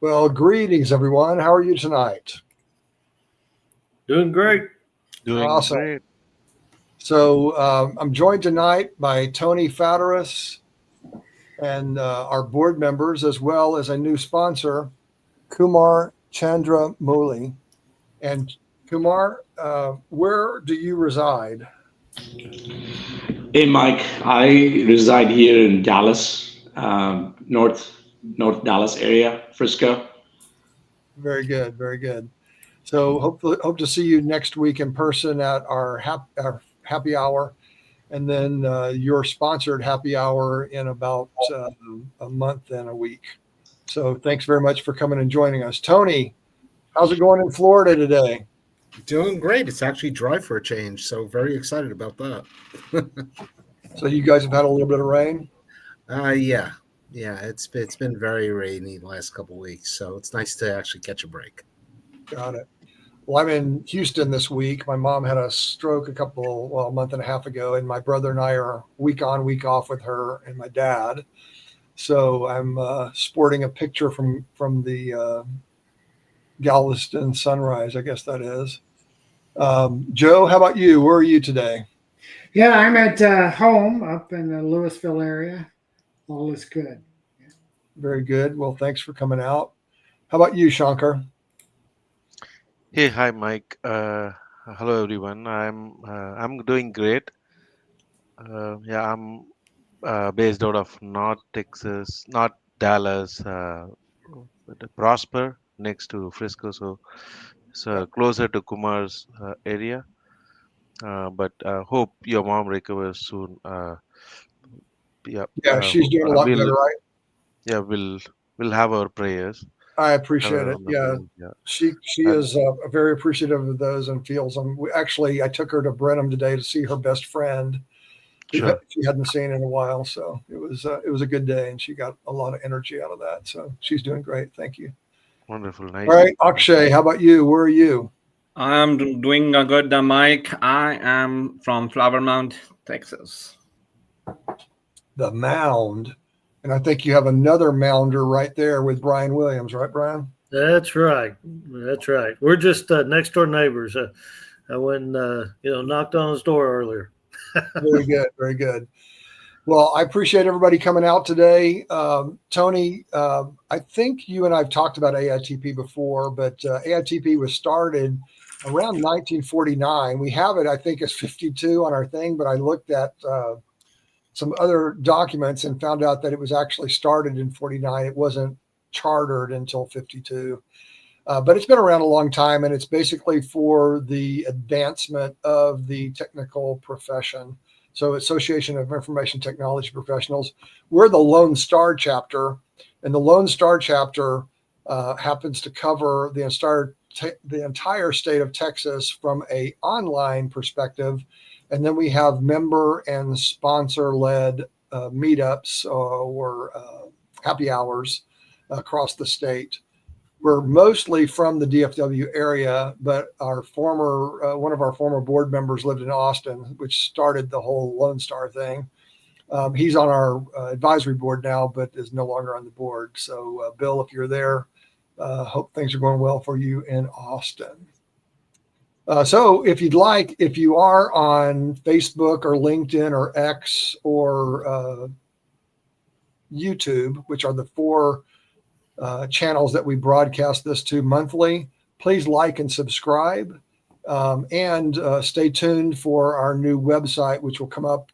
Well, greetings, everyone. How are you tonight? Doing great. Doing Awesome. great. So I'm joined tonight by Tony Fatouros and our board members, as well as a new sponsor, Kumar Chandra Moli. And Kumar, where do you reside? Hey, Mike. I reside here in Dallas, North Dallas area, Frisco. Very good, very good. So hopefully, hope to see you next week in person at our happy hour, and then your sponsored happy hour in about a month and a week. So thanks very much for coming and joining us. Tony, how's it going in Florida today? Doing great. It's actually dry for a change, so very excited about that. So you guys have had a little bit of rain? Yeah. It's been very rainy the last couple of weeks, so it's nice to actually catch a break. Got it. Well, I'm in Houston this week. My mom had a stroke a month and a half ago, and my brother and I are week on, week off with her and my dad. So I'm sporting a picture from the Galveston sunrise, I guess that is. Joe, how about you? Where are you today? Yeah, I'm at home up in the Louisville area. All is good. Very good. Well, thanks for coming out. How about you, Shankar? Hey, hi, Mike. Hello, everyone. I'm doing great. Yeah, I'm based out of North Texas, not Dallas, but Prosper, next to Frisco, so it's closer to Kumar's area. But hope your mom recovers soon. Yeah, Yeah, she's doing a lot better, right? yeah, we'll have our prayers. I appreciate it. Yeah, Yeah. she is very appreciative of those and feels them. Actually, I took her to Brenham today to see her best friend, who Sure. she hadn't seen in a while. So it was a good day, and she got a lot of energy out of that. So she's doing great. Thank you. Wonderful. Nice. All right, Akshay, how about you? Where are you? I'm doing a good, Mike. I am from Flower Mound, Texas. The Mound. And I think you have another mounder right there with Brian Williams, right, Brian? That's right. That's right. We're just next door neighbors. I went, knocked on his door earlier. Very good. Very good. Well, I appreciate everybody coming out today. Tony, I think you and I have talked about AITP before, but AITP was started around 1949. We have it, I think, as 52 on our thing, but I looked at some other documents and found out that it was actually started in 49. It wasn't chartered until 52. But it's been around a long time, and it's basically for the advancement of the technical profession. So Association of Information Technology Professionals. We're the Lone Star chapter, and the Lone Star chapter happens to cover the entire state of Texas from an online perspective. And then we have member and sponsor-led meetups or happy hours across the state. We're mostly from the DFW area, but our one of our former board members lived in Austin, which started the whole Lone Star thing. He's on our advisory board now, but is no longer on the board. So, Bill, if you're there, hope things are going well for you in Austin. So if you'd like, if you are on Facebook or LinkedIn or X or YouTube, which are the four channels that we broadcast this to monthly, please like and subscribe, and stay tuned for our new website, which will come up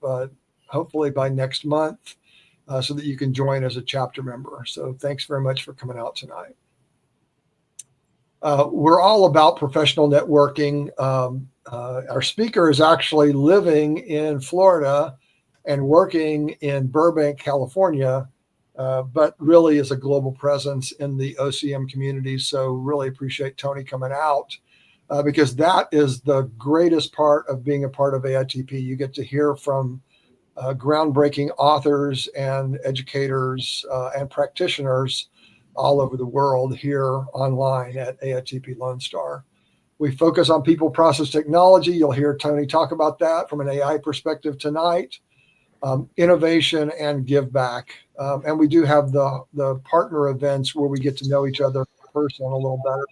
hopefully by next month, so that you can join as a chapter member. So thanks very much for coming out tonight. We're all about professional networking. Our speaker is actually living in Florida and working in Burbank, California, but really is a global presence in the OCM community. So really appreciate Tony coming out because that is the greatest part of being a part of AITP. You get to hear from groundbreaking authors and educators and practitioners all over the world here online at AITP Lone Star. We focus on people, process, technology. You'll hear Tony talk about that from an AI perspective tonight. innovation and give back. And we do have the partner events where we get to know each other in person a little better.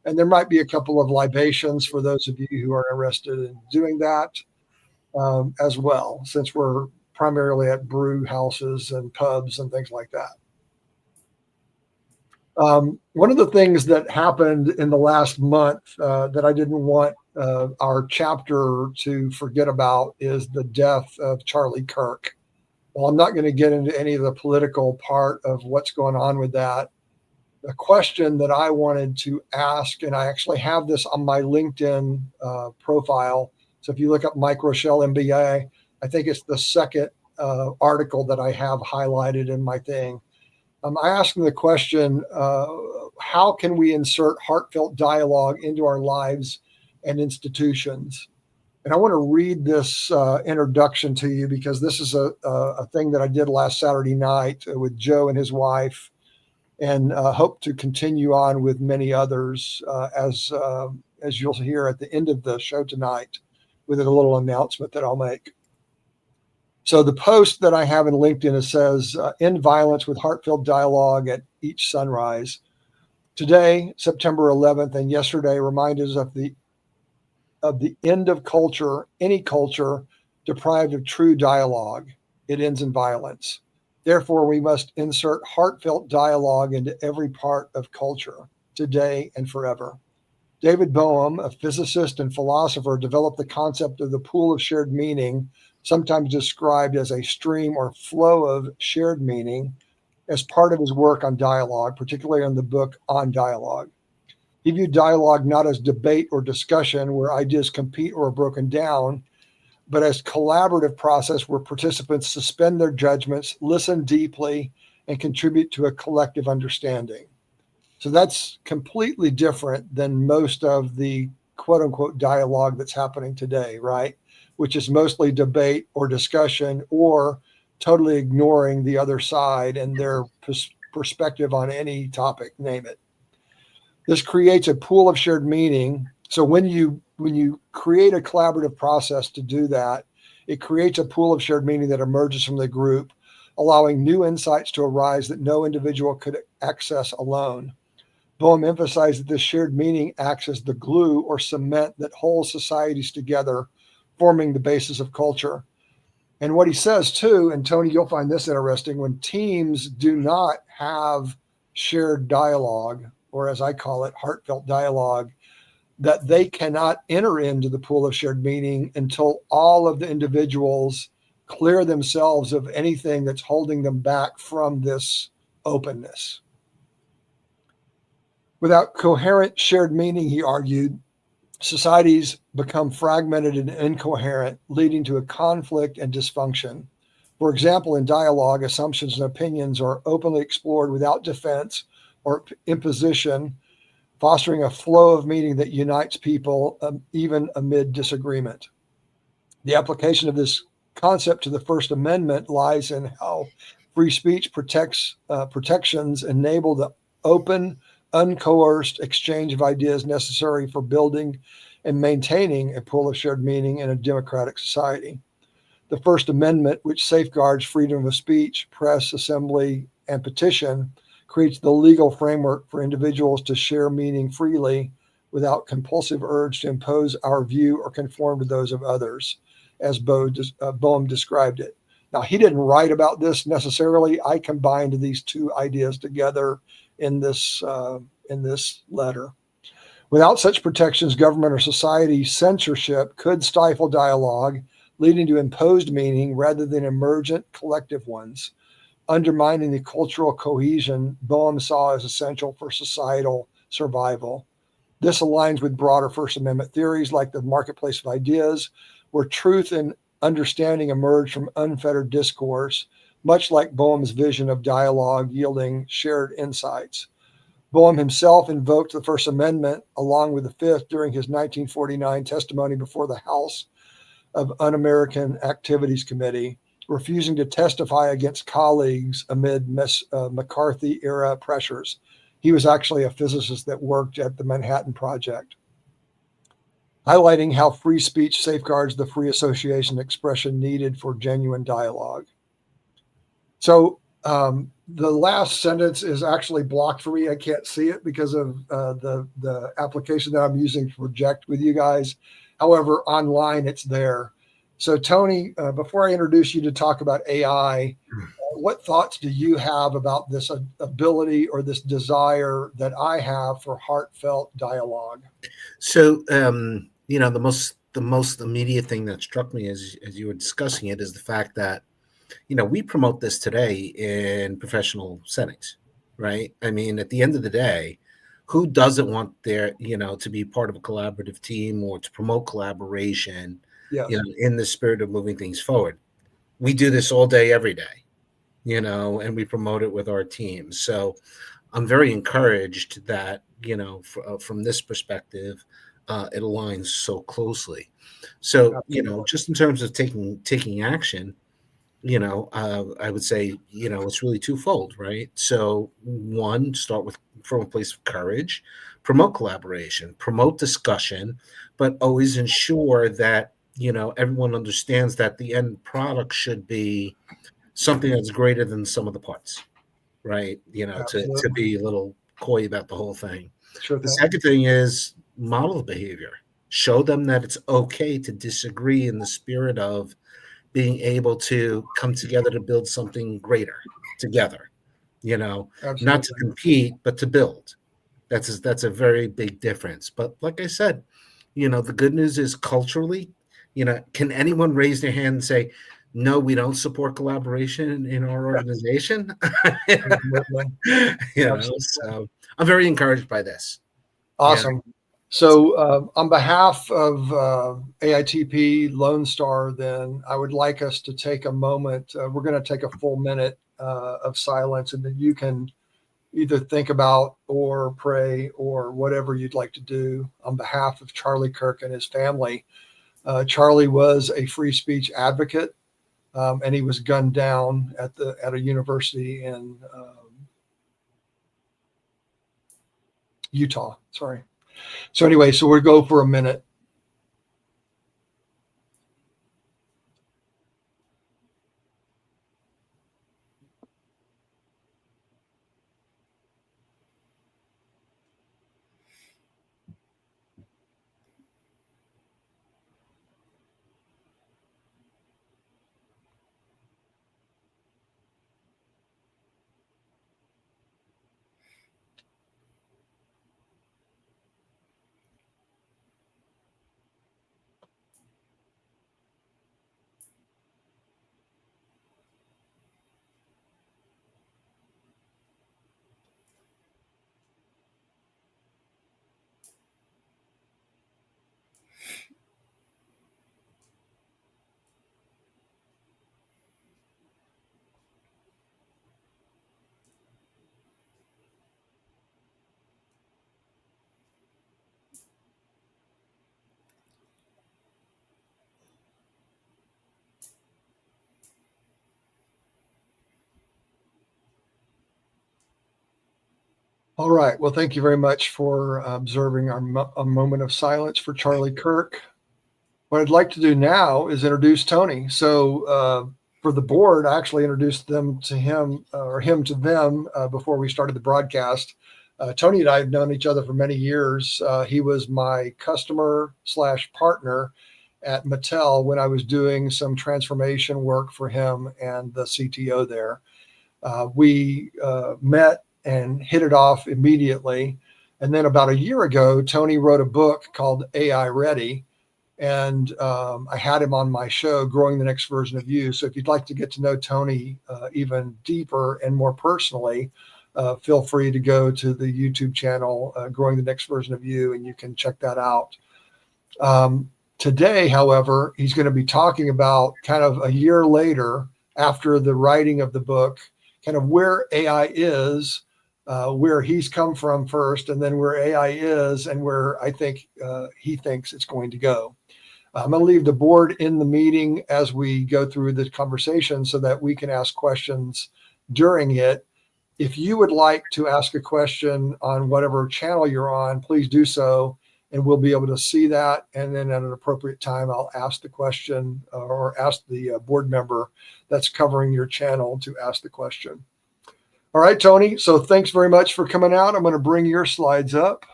And there might be a couple of libations for those of you who are interested in doing that as well, since we're primarily at brew houses and pubs and things like that. One of the things that happened in the last month that I didn't want our chapter to forget about is the death of Charlie Kirk. Well, I'm not going to get into any of the political part of what's going on with that. The question that I wanted to ask, and I actually have this on my LinkedIn profile. So if you look up Mike Rochelle MBA, I think it's the second article that I have highlighted in my thing. I asked him the question, how can we insert heartfelt dialogue into our lives and institutions? And I want to read this introduction to you because this is a thing that I did last Saturday night with Joe and his wife, and hope to continue on with many others as you'll hear at the end of the show tonight with a little announcement that I'll make. So the post that I have in LinkedIn, it says, end violence with heartfelt dialogue at each sunrise. Today, September 11th, and yesterday reminded us of the end of culture, any culture deprived of true dialogue. It ends in violence. Therefore, we must insert heartfelt dialogue into every part of culture, today and forever. David Bohm, a physicist and philosopher, developed the concept of the pool of shared meaning, sometimes described as a stream or flow of shared meaning, as part of his work on dialogue, particularly on the book On Dialogue. He viewed dialogue not as debate or discussion where ideas compete or are broken down, but as collaborative process where participants suspend their judgments, listen deeply, and contribute to a collective understanding. So that's completely different than most of the quote unquote dialogue that's happening today, right? Which is mostly debate or discussion or totally ignoring the other side and their perspective on any topic, name it. This creates a pool of shared meaning. So when you create a collaborative process to do that, it creates a pool of shared meaning that emerges from the group, allowing new insights to arise that no individual could access alone. Bohm emphasized that this shared meaning acts as the glue or cement that holds societies together, forming the basis of culture. And what he says too, and Tony, you'll find this interesting, when teams do not have shared dialogue, or as I call it, heartfelt dialogue, that they cannot enter into the pool of shared meaning until all of the individuals clear themselves of anything that's holding them back from this openness. Without coherent shared meaning, he argued, societies become fragmented and incoherent, leading to a conflict and dysfunction. For example, in dialogue, assumptions and opinions are openly explored without defense or imposition, fostering a flow of meaning that unites people even amid disagreement. The application of this concept to the First Amendment lies in how free speech protections enable the open, uncoerced exchange of ideas necessary for building and maintaining a pool of shared meaning in a democratic society. The First Amendment, which safeguards freedom of speech, press, assembly, and petition, creates the legal framework for individuals to share meaning freely without compulsive urge to impose our view or conform to those of others, as Bohm described it. Now, he didn't write about this necessarily. I combined these two ideas together in this letter. Without such protections, government or society censorship could stifle dialogue, leading to imposed meaning rather than emergent collective ones, undermining the cultural cohesion Bohm saw as essential for societal survival. This aligns with broader First Amendment theories like the marketplace of ideas, where truth and understanding emerge from unfettered discourse, much like Bohm's vision of dialogue yielding shared insights. Bohm himself invoked the First Amendment along with the Fifth during his 1949 testimony before the House of Un-American Activities Committee, refusing to testify against colleagues amid McCarthy-era pressures. He was actually a physicist that worked at the Manhattan Project. highlighting how free speech safeguards the free association expression needed for genuine dialogue. So the last sentence is actually blocked for me. I can't see it because of the application that I'm using to project with you guys. However, online it's there. So Tony, before I introduce you to talk about AI, what thoughts do you have about this ability or this desire that I have for heartfelt dialogue? So, the most immediate thing that struck me as you were discussing it is the fact that, we promote this today in professional settings, right? I mean, at the end of the day, who doesn't want to be part of a collaborative team or to promote collaboration, Yes. in the spirit of moving things forward? We do this all day, every day, and we promote it with our teams. So I'm very encouraged that, from this perspective, it aligns so closely. So, just in terms of taking action, I would say, it's really twofold, right? So one, start from a place of courage, promote collaboration, promote discussion, but always ensure that, everyone understands that the end product should be something that's greater than some of the parts, right? To be a little coy about the whole thing. Sure The thing. second thing is model the behavior. Show them that it's okay to disagree in the spirit of being able to come together to build something greater together, Absolutely. not to compete, but to build. That's a very big difference. But like I said, the good news is culturally, can anyone raise their hand and say, no, we don't support collaboration in our organization? So I'm very encouraged by this. Awesome. So on behalf of AITP Lone Star, then I would like us to take a moment. We're going to take a full minute of silence, and then you can either think about or pray or whatever you'd like to do on behalf of Charlie Kirk and his family. Charlie was a free speech advocate, and he was gunned down at a university in Utah. Sorry. So anyway, so we'll go for a minute. All right. Well, thank you very much for observing a moment of silence for Charlie Kirk. What I'd like to do now is introduce Tony. So for the board, I actually introduced them to him or him to them before we started the broadcast. Tony and I have known each other for many years. He was my customer / partner at Mattel when I was doing some transformation work for him and the CTO there. We met and hit it off immediately. And then about a year ago, Tony wrote a book called AI Ready. And I had him on my show, Growing the Next Version of You. So if you'd like to get to know Tony even deeper and more personally, feel free to go to the YouTube channel, Growing the Next Version of You, and you can check that out. Today, however, he's going to be talking about kind of a year later, after the writing of the book, kind of where AI is, where he's come from first, and then where AI is and where I think he thinks it's going to go. I'm going to leave the board in the meeting as we go through the conversation so that we can ask questions during it. If you would like to ask a question on whatever channel you're on, please do so. and we'll be able to see that. And then at an appropriate time, I'll ask the question or ask the board member that's covering your channel to ask the question. All right, Tony. So thanks very much for coming out. I'm going to bring your slides up.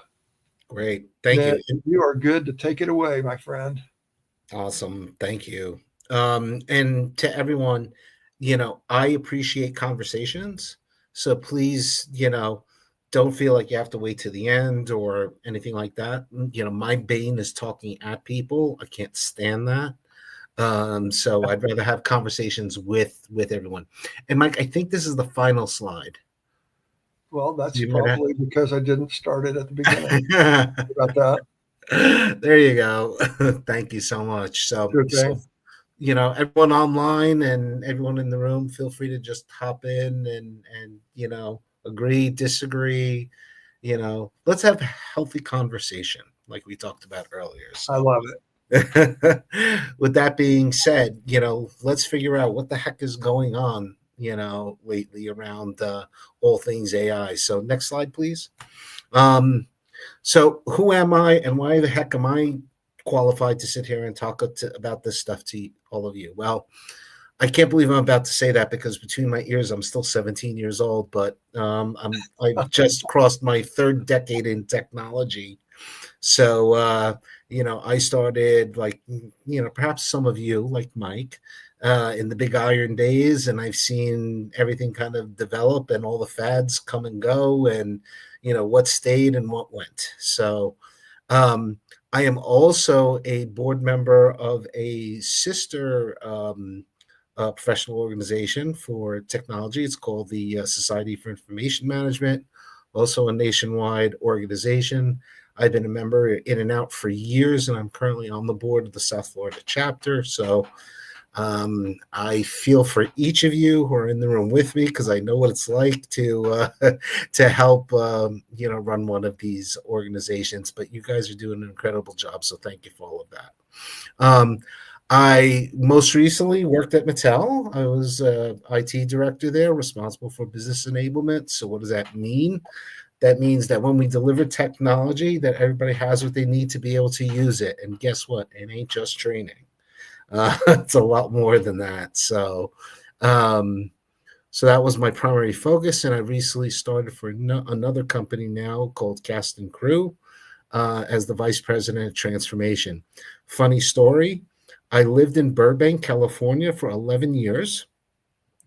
Great. Thank you. you. You are good to take it away, my friend. Awesome. Thank you. And to everyone, you know, I appreciate conversations. So please, you know, don't feel like you have to wait to the end or anything like that. You know, my bane is talking at people. I can't stand that. So I'd rather have conversations with everyone. And Mike, I think this is the final slide. Well, that's probably because I didn't start it at the beginning. About that. There you go. Thank you so much. So, you know, everyone online and everyone in the room, feel free to just hop in and you know, agree, disagree. You know, let's have a healthy conversation like we talked about earlier. So. I love it. With that being said, you know, let's figure out what the heck is going on, you know, lately around all things AI. So next slide, please. So who am I and why the heck am I qualified to sit here and talk about this stuff to all of you? Well, I can't believe I'm about to say that because between my ears, I'm still 17 years old, but I've just crossed my third decade in technology. So, you know, I started like, you know, perhaps some of you like Mike in the big iron days, and I've seen everything kind of develop and all the fads come and go and, you know, what stayed and what went. So I am also a board member of a sister professional organization for technology. It's called the Society for Information Management, also a nationwide organization. I've been a member in and out for years, and I'm currently on the board of the South Florida chapter. So I feel for each of you who are in the room with me because I know what it's like to help you know, run one of these organizations. But you guys are doing an incredible job, so thank you for all of that. I most recently worked at Mattel. I was IT director there, responsible for business enablement. So what does that mean? That means that when we deliver technology, that everybody has what they need to be able to use it. And guess what? It ain't just training. It's a lot more than that. So, so that was my primary focus. And I recently started for another company now called Cast and Crew as the vice president of transformation. Funny story. I lived in Burbank, California for 11 years.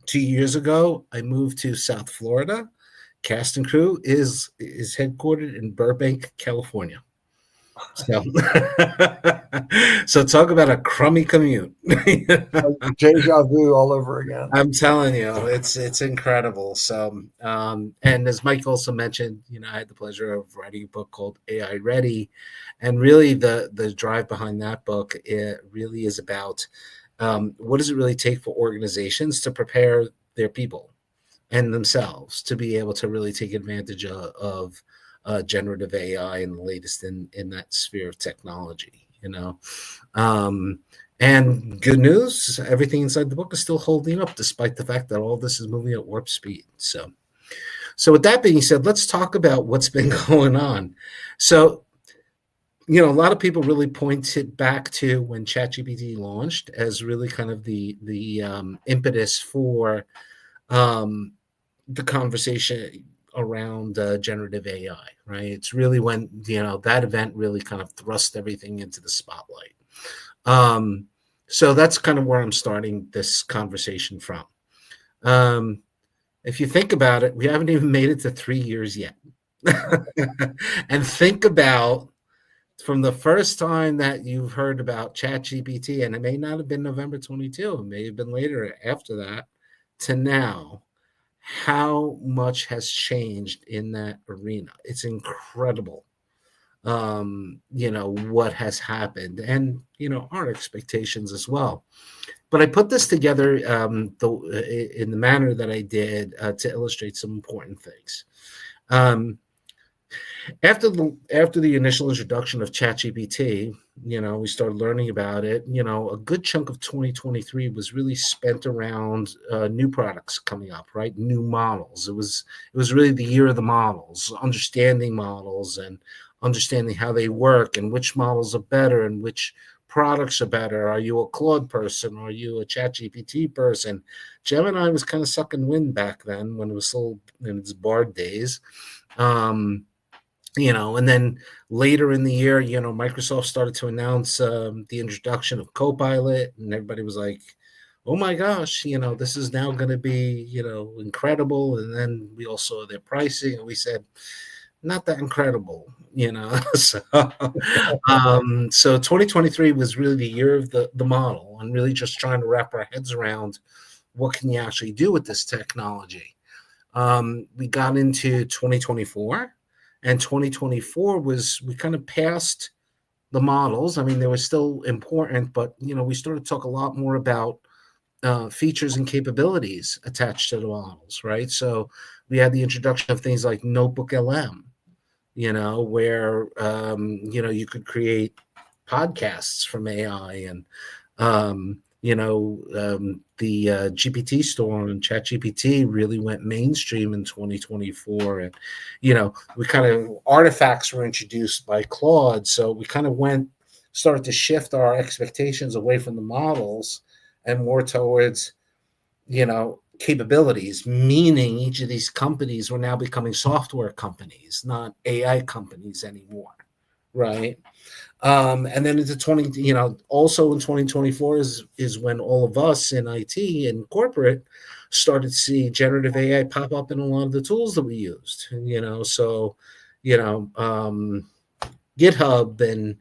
2 years ago, I moved to South Florida. Cast and Crew is headquartered in Burbank, California. So, so talk about a crummy commute. Deja vu all over again. I'm telling you, it's incredible. So, and as Mike also mentioned, you know, I had the pleasure of writing a book called AI Ready, and really the drive behind that book, it really is about what does it really take for organizations to prepare their people and themselves to be able to really take advantage of generative AI and the latest in that sphere of technology, you know. And good news, everything inside the book is still holding up despite the fact that all this is moving at warp speed. So with that being said, let's talk about what's been going on. So, you know, a lot of people really point it back to when ChatGPT launched as really kind of the impetus for the conversation around generative AI, right? It's really when, you know, that event really kind of thrust everything into the spotlight. So that's kind of where I'm starting this conversation from. If you think about it, we haven't even made it to 3 years yet. And think about from the first time that you've heard about ChatGPT, and it may not have been November 22, it may have been later after that, to now, how much has changed in that arena. It's incredible, you know, what has happened and, you know, our expectations as well. But I put this together in the manner that I did to illustrate some important things. After the initial introduction of ChatGPT, you know, we started learning about it. You know, a good chunk of 2023 was really spent around new products coming up, right? New models. It was really the year of the models, understanding models, and understanding how they work and which models are better and which products are better. Are you a Claude person? Are you a ChatGPT person? Gemini was kind of sucking wind back then when it was still in its Bard days. And then later in the year, Microsoft started to announce the introduction of Copilot, and everybody was like, oh my gosh, this is now going to be, incredible. And then we all saw their pricing and we said, not that incredible, So, so 2023 was really the year of the model and really just trying to wrap our heads around what can you actually do with this technology. We got into 2024, and 2024 we kind of passed the models. I mean, they were still important, but, we started to talk a lot more about features and capabilities attached to the models, right? So we had the introduction of things like Notebook LM, where, you could create podcasts from AI, and, the GPT store and ChatGPT really went mainstream in 2024. And, we kind of artifacts were introduced by Claude. So we kind of started to shift our expectations away from the models and more towards, capabilities, meaning each of these companies were now becoming software companies, not AI companies anymore, right? And then into also in 2024 is when all of us in IT and corporate started to see generative AI pop up in a lot of the tools that we used, so, GitHub, and,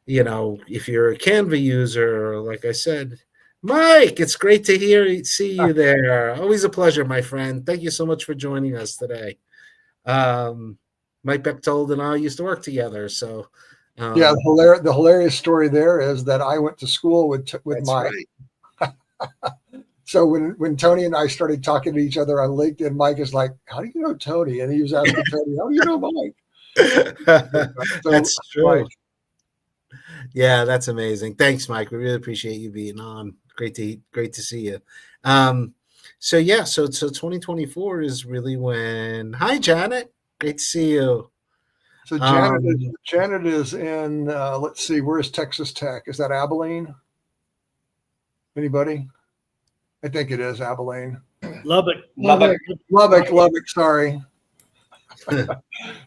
if you're a Canva user, like I said, Mike, it's great to see you there. Always a pleasure, my friend. Thank you so much for joining us today. Mike Bechtold and I used to work together, so yeah. The hilarious story there is that I went to school with Mike. Right. So when Tony and I started talking to each other on LinkedIn, Mike is like, "How do you know Tony?" And he was asking Tony, "How do you know Mike?" So, that's true. Mike. Yeah, that's amazing. Thanks, Mike. We really appreciate you being on. Great to see you. So 2024 is really when. Hi, Janet. Great to see you. So Janet is in. Let's see, where is Texas Tech? Is that Abilene? Anybody? I think it is Abilene. Lubbock. Sorry.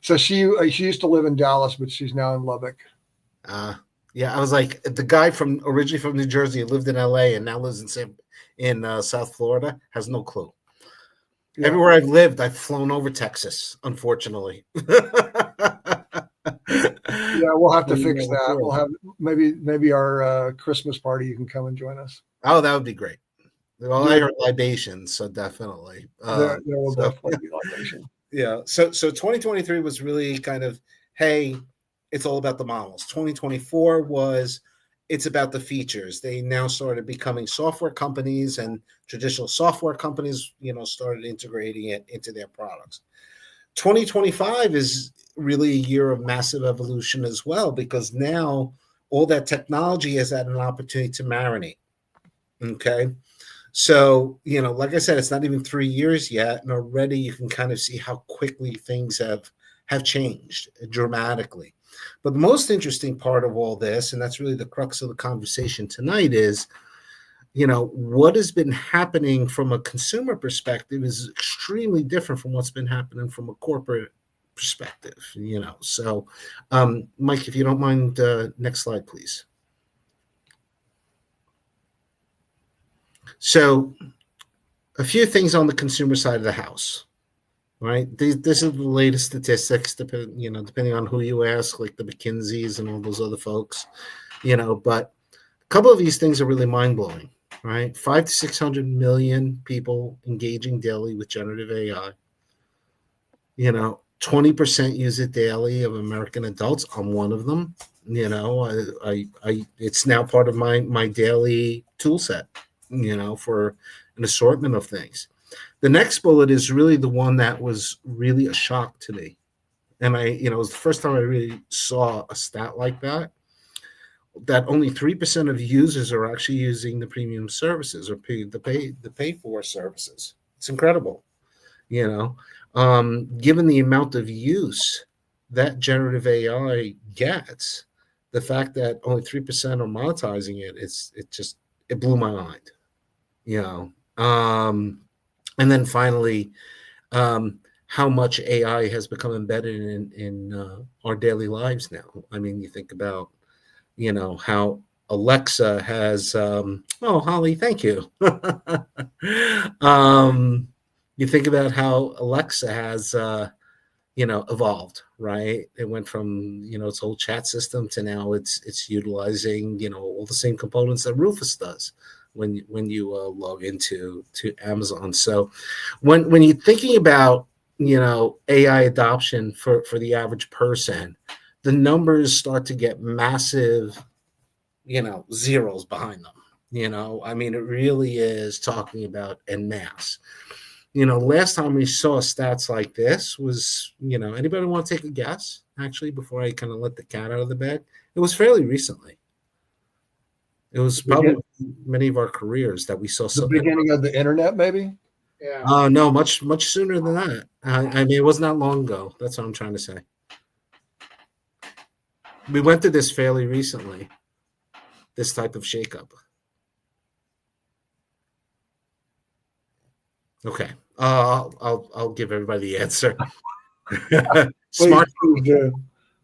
So she used to live in Dallas, but she's now in Lubbock. Yeah, I was like, the guy originally from New Jersey, lived in LA and now lives in South Florida, has no clue. Yeah. Everywhere I've lived, I've flown over Texas, unfortunately. Yeah, we'll have to fix that. We'll have maybe our Christmas party. You can come and join us. Oh, that would be great. Well, I heard libations, so definitely. There will definitely be libations. Yeah. So 2023 was really kind of, hey, it's all about the models. 2024 it's about the features. They now started becoming software companies, and traditional software companies, started integrating it into their products. 2025 is really a year of massive evolution as well, because now all that technology has had an opportunity to marinate. Okay. So, like I said, it's not even 3 years yet, and already you can kind of see how quickly things have changed dramatically. But the most interesting part of all this, and that's really the crux of the conversation tonight, is, what has been happening from a consumer perspective is extremely different from what's been happening from a corporate perspective, So, Mike, if you don't mind, next slide, please. So, a few things on the consumer side of the house. Right. This is the latest statistics, depending on who you ask, like the McKinseys and all those other folks, but a couple of these things are really mind blowing, right? 500 to 600 million people engaging daily with generative AI. 20% use it daily of American adults. I'm one of them. It's now part of my daily tool set, for an assortment of things. The next bullet is really the one that was really a shock to me. And it was the first time I really saw a stat like that only 3% of users are actually using the premium services or the pay for services. It's incredible, given the amount of use that generative AI gets, the fact that only 3% are monetizing it blew my mind, you know. And then finally, how much AI has become embedded in our daily lives now. I mean, you think about, you know, how Alexa has, oh, Holly, thank you. You think about how Alexa has, evolved, right? It went from, its old chat system to now it's utilizing, all the same components that Rufus does when you log into Amazon. So when you're thinking about, AI adoption for the average person, the numbers start to get massive, zeros behind them. I mean, it really is talking about en masse. Last time we saw stats like this was, anybody want to take a guess, actually, before I kind of let the cat out of the bag? It was fairly recently. It was probably many of our careers that we saw the beginning of the internet, maybe? Yeah. No, much sooner than that. I mean, it wasn't that long ago. That's what I'm trying to say. We went through this fairly recently, this type of shakeup. Okay. I'll give everybody the answer.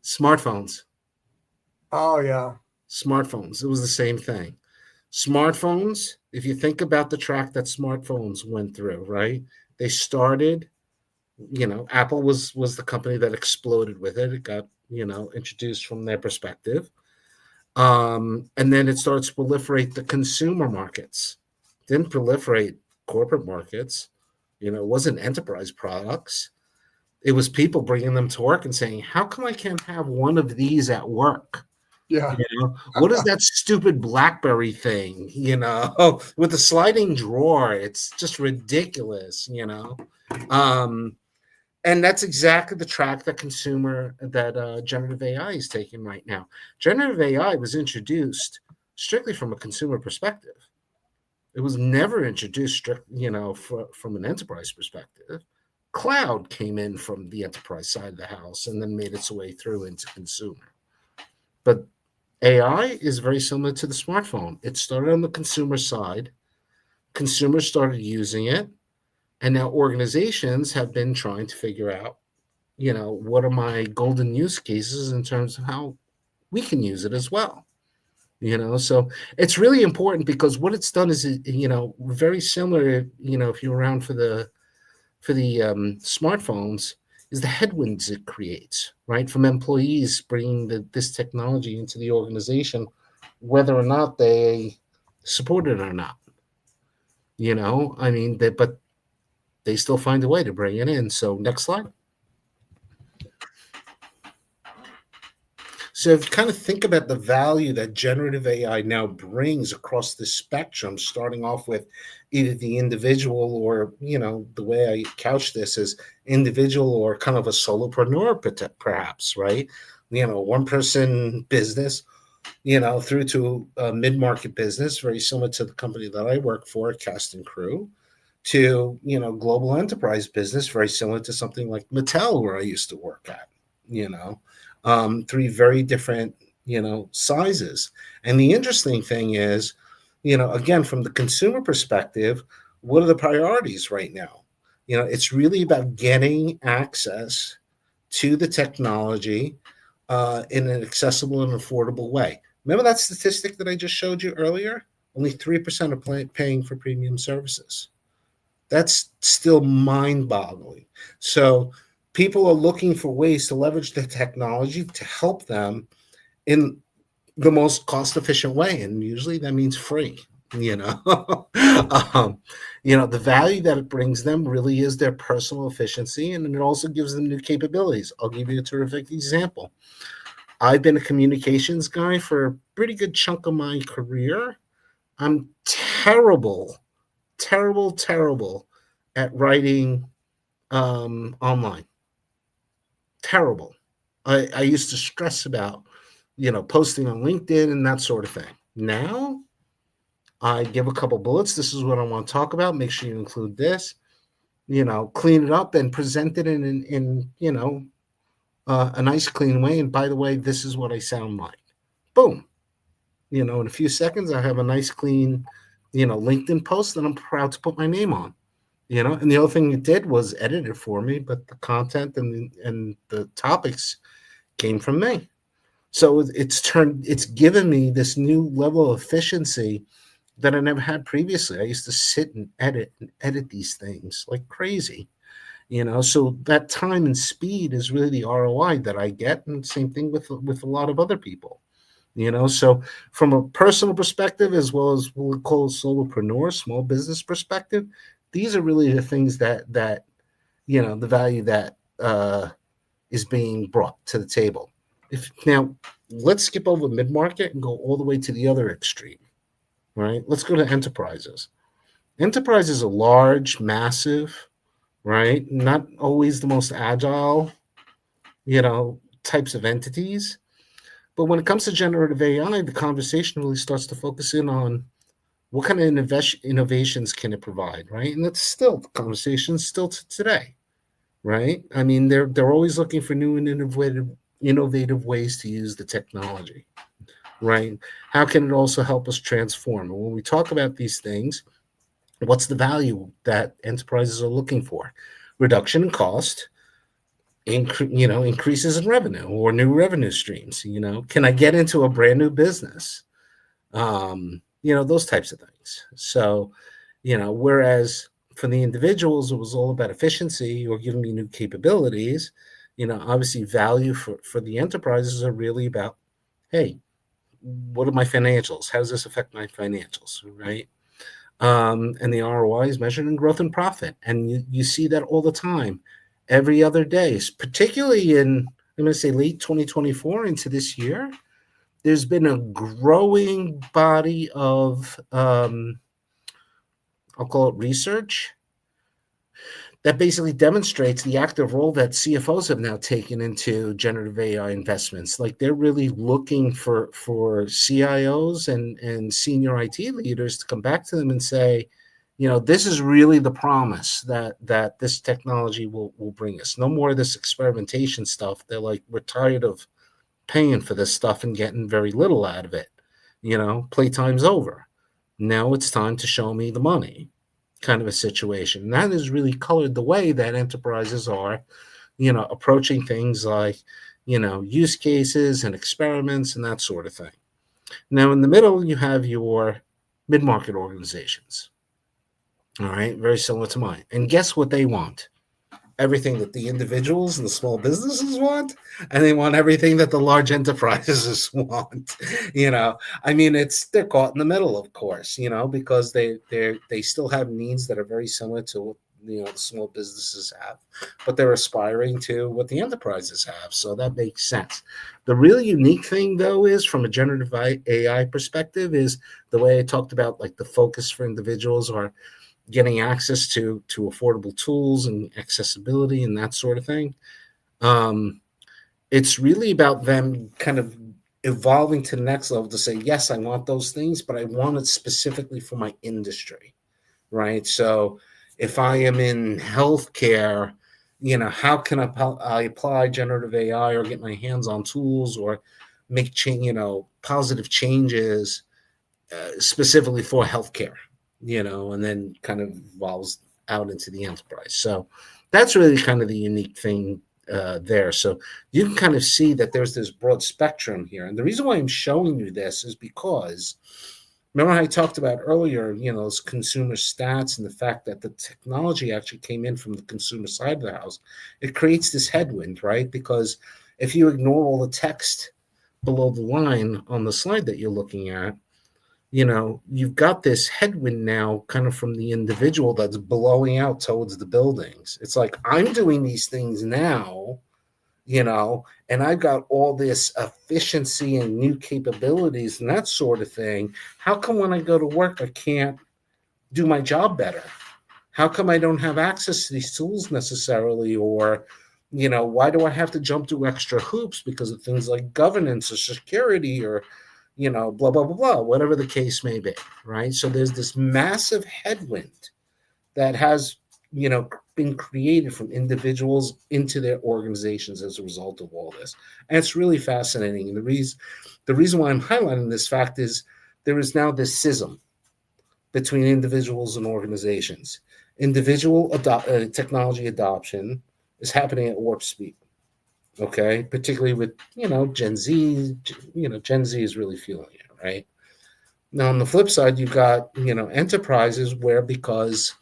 Smartphones. Oh, yeah. Smartphones. It was the same thing. Smartphones, if you think about the track that smartphones went through, right? They started, Apple was the company that exploded with it. It got, introduced from their perspective. And then it starts to proliferate the consumer markets. Didn't proliferate corporate markets. It wasn't enterprise products. It was people bringing them to work and saying, how come I can't have one of these at work? Yeah. What is that stupid BlackBerry thing, with the sliding drawer? It's just ridiculous, and that's exactly the track that generative AI is taking right now. Generative AI was introduced strictly from a consumer perspective. It was never introduced from an enterprise perspective. Cloud came in from the enterprise side of the house and then made its way through into consumer. But AI is very similar to the smartphone. It started on the consumer side. Consumers started using it. And now organizations have been trying to figure out, what are my golden use cases in terms of how we can use it as well. So it's really important because what it's done is, very similar, if you're around for the smartphones, is the headwinds it creates, right? From employees bringing this technology into the organization, whether or not they support it or not. I mean, but they still find a way to bring it in. So next slide. So if you kind of think about the value that generative AI now brings across the spectrum, starting off with either the individual or, the way I couch this is individual or kind of a solopreneur, perhaps, right? One person business, through to a mid-market business, very similar to the company that I work for, Cast and Crew, to, global enterprise business, very similar to something like Mattel, where I used to work at, three very different, sizes. And the interesting thing is, again, from the consumer perspective, what are the priorities right now? It's really about getting access to the technology in an accessible and affordable way. Remember that statistic that I just showed you earlier? Only 3% are paying for premium services. That's still mind-boggling. So people are looking for ways to leverage the technology to help them in the most cost-efficient way, and usually that means free. The value that it brings them really is their personal efficiency, and it also gives them new capabilities. I'll give you a terrific example. I've been a communications guy for a pretty good chunk of my career. I'm terrible at writing online. Terrible. I used to stress about, posting on LinkedIn and that sort of thing. Now, I give a couple bullets. This is what I want to talk about. Make sure you include this. Clean it up and present it in a nice clean way. And by the way, this is what I sound like. Boom. In a few seconds, I have a nice clean, LinkedIn post that I'm proud to put my name on. And the other thing it did was edit it for me, but the content and the topics came from me. So it's given me this new level of efficiency that I never had previously. I used to sit and edit these things like crazy. So that time and speed is really the ROI that I get, and same thing with a lot of other people. So from a personal perspective, as well as what we call solopreneur, small business perspective, these are really the things that the value that is being brought to the table. Now let's skip over mid-market and go all the way to the other extreme. Right? Let's go to enterprises. Enterprises are large, massive, right? Not always the most agile, types of entities. But when it comes to generative AI, the conversation really starts to focus in on what kind of innovations can it provide, right? And that's still the conversation still today, right? I mean, they're always looking for new and innovative ways to use the technology, right? How can it also help us transform? And when we talk about these things, what's the value that enterprises are looking for? Reduction in cost, increases in revenue or new revenue streams. Can I get into a brand new business? Those types of things. So, whereas for the individuals, it was all about efficiency or giving me new capabilities. Obviously, value for the enterprises are really about, hey, what are my financials? How does this affect my financials, right? And the ROI is measured in growth and profit. And you see that all the time, every other day, particularly in, I'm going to say late 2024 into this year. There's been a growing body of, I'll call it research, that basically demonstrates the active role that CFOs have now taken into generative AI investments. Like they're really looking for CIOs and senior IT leaders to come back to them and say, this is really the promise that this technology will bring us. No more of this experimentation stuff. They're like, we're tired of paying for this stuff and getting very little out of it. Playtime's over. Now it's time to show me the money, kind of a situation. And that has really colored the way that enterprises are, approaching things like, use cases and experiments and that sort of thing. Now, in the middle, you have your mid-market organizations. All right, very similar to mine. And guess what they want? Everything that the individuals and the small businesses want, and they want everything that the large enterprises want. I mean, they're caught in the middle, of course, because they still have needs that are very similar to what the small businesses have, but they're aspiring to what the enterprises have. So that makes sense. The really unique thing, though, is from a generative AI perspective, is the way I talked about, like the focus for individuals are getting access to affordable tools and accessibility and that sort of thing. It's really about them kind of evolving to the next level to say, yes, I want those things, but I want it specifically for my industry, right? So if I am in healthcare, how can I apply generative AI or get my hands on tools or make positive changes specifically for healthcare? And then kind of evolves out into the enterprise. So that's really kind of the unique thing there. So you can kind of see that there's this broad spectrum here. And the reason why I'm showing you this is because, remember how I talked about earlier, those consumer stats and the fact that the technology actually came in from the consumer side of the house. It creates this headwind, right? Because if you ignore all the text below the line on the slide that you're looking at, you've got this headwind now kind of from the individual that's blowing out towards the buildings. It's like, I'm doing these things now, and I've got all this efficiency and new capabilities and that sort of thing. How come when I go to work, I can't do my job better? How come I don't have access to these tools necessarily? Or, why do I have to jump through extra hoops because of things like governance or security or blah, blah, blah, blah, whatever the case may be, right? So there's this massive headwind that has, been created from individuals into their organizations as a result of all this. And it's really fascinating. And the reason why I'm highlighting this fact is there is now this schism between individuals and organizations. Individual technology adoption is happening at warp speed. Okay, particularly with Gen Z. Gen Z is really feeling it, right? Now on the flip side, you've got enterprises where, because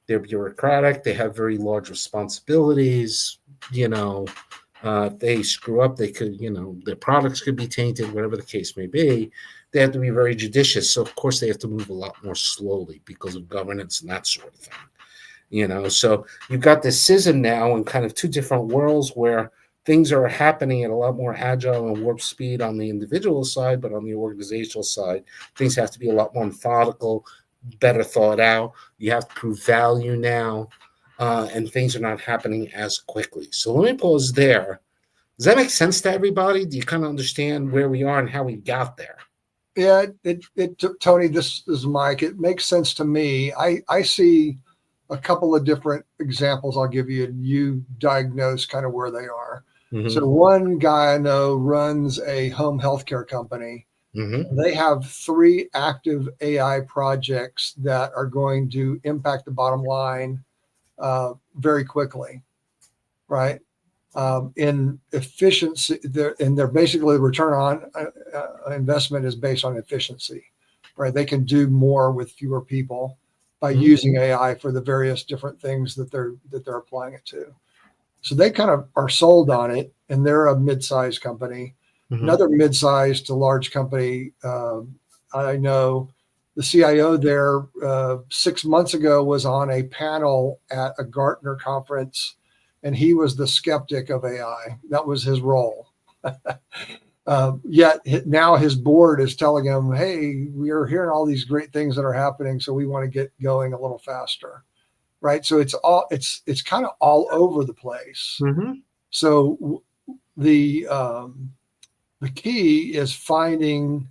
they're bureaucratic, they have very large responsibilities. If they screw up, they could, their products could be tainted, whatever the case may be. They have to be very judicious. So of course they have to move a lot more slowly because of governance and that sort of thing. So you've got this schism now in kind of two different worlds where things are happening at a lot more agile and warp speed on the individual side, but on the organizational side, things have to be a lot more methodical, better thought out. You have to prove value now, and things are not happening as quickly. So let me pause there. Does that make sense to everybody? Do you kind of understand where we are and how we got there? Yeah, Tony, this is Mike. It makes sense to me. I see a couple of different examples I'll give you, and you diagnose kind of where they are. Mm-hmm. So one guy I know runs a home healthcare company. Mm-hmm. They have 3 active AI projects that are going to impact the bottom line very quickly, right? In efficiency, they're basically the return on investment is based on efficiency, right? They can do more with fewer people by using AI for the various different things that they're applying it to. So they kind of are sold on it, and they're a mid-sized company. Mm-hmm. Another mid-sized to large company, I know the CIO there 6 months ago was on a panel at a Gartner conference, and he was the skeptic of AI. That was his role. Yet now his board is telling him, hey, we are hearing all these great things that are happening, so we want to get going a little faster. Right. So it's kind of all over the place. Mm-hmm. So the key is finding